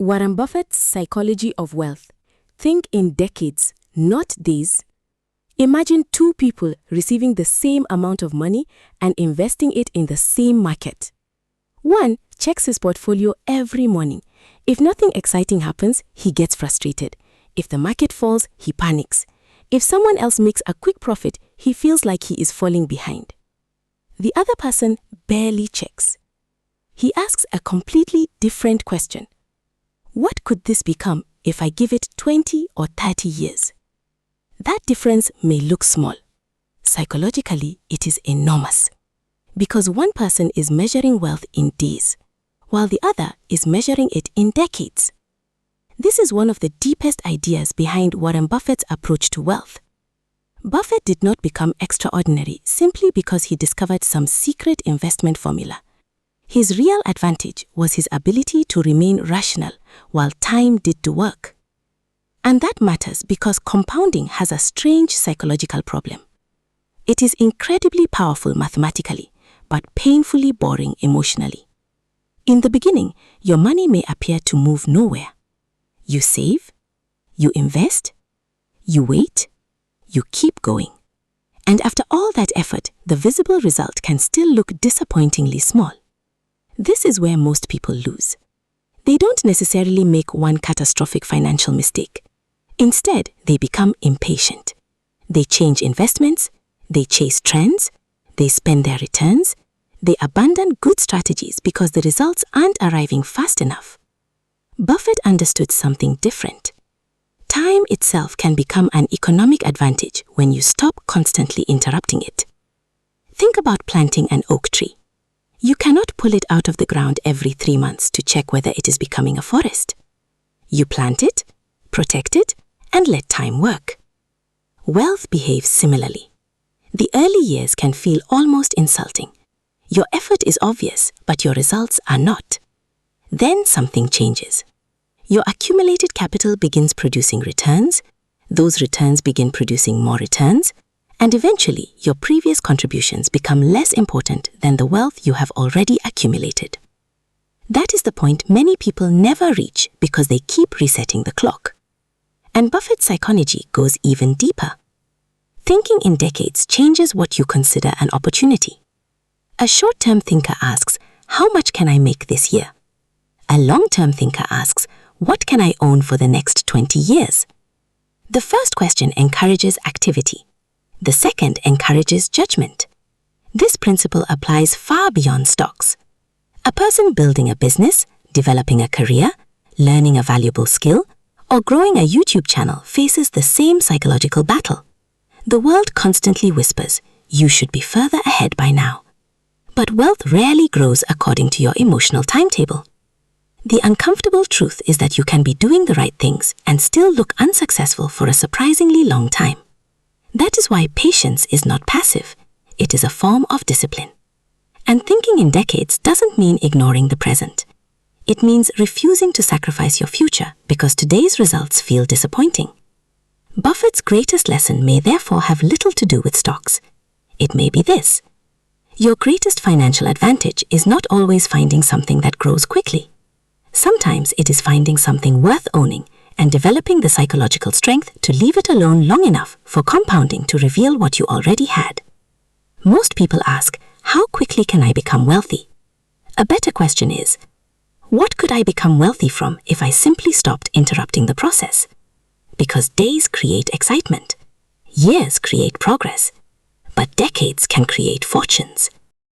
Warren Buffett's psychology of wealth. Think in decades, not days. Imagine two people receiving the same amount of money and investing it in the same market. One checks his portfolio every morning. If nothing exciting happens, he gets frustrated. If the market falls, he panics. If someone else makes a quick profit, he feels like he is falling behind. The other person barely checks. He asks a completely different question. What could this become if I give it 20 or 30 years? That difference may look small. Psychologically, it is enormous. Because one person is measuring wealth in days, while the other is measuring it in decades. This is one of the deepest ideas behind Warren Buffett's approach to wealth. Buffett did not become extraordinary simply because he discovered some secret investment formula. His real advantage was his ability to remain rational while time did the work. And that matters because compounding has a strange psychological problem. It is incredibly powerful mathematically, but painfully boring emotionally. In the beginning, your money may appear to move nowhere. You save, you invest, you wait, you keep going. And after all that effort, the visible result can still look disappointingly small. This is where most people lose. They don't necessarily make one catastrophic financial mistake. Instead, they become impatient. They change investments, they chase trends, they spend their returns, they abandon good strategies because the results aren't arriving fast enough. Buffett understood something different. Time itself can become an economic advantage when you stop constantly interrupting it. Think about planting an oak tree. You cannot pull it out of the ground every 3 months to check whether it is becoming a forest. You plant it, protect it, and let time work. Wealth behaves similarly. The early years can feel almost insulting. Your effort is obvious, but your results are not. Then something changes. Your accumulated capital begins producing returns, those returns begin producing more returns, and eventually your previous contributions become less important than the wealth you have already accumulated. That is the point many people never reach because they keep resetting the clock. And Buffett's psychology goes even deeper. Thinking in decades changes what you consider an opportunity. A short-term thinker asks, how much can I make this year? A long-term thinker asks, what can I own for the next 20 years? The first question encourages activity. The second encourages judgment. This principle applies far beyond stocks. A person building a business, developing a career, learning a valuable skill, or growing a YouTube channel faces the same psychological battle. The world constantly whispers, you should be further ahead by now. But wealth rarely grows according to your emotional timetable. The uncomfortable truth is that you can be doing the right things and still look unsuccessful for a surprisingly long time. That is why patience is not passive. It is a form of discipline. And thinking in decades doesn't mean ignoring the present. It means refusing to sacrifice your future because today's results feel disappointing. Buffett's greatest lesson may therefore have little to do with stocks. It may be this. Your greatest financial advantage is not always finding something that grows quickly. Sometimes it is finding something worth owning and developing the psychological strength to leave it alone long enough for compounding to reveal what you already had. Most people ask, how quickly can I become wealthy? A better question is, what could I become wealthy from if I simply stopped interrupting the process? Because days create excitement, years create progress, but decades can create fortunes.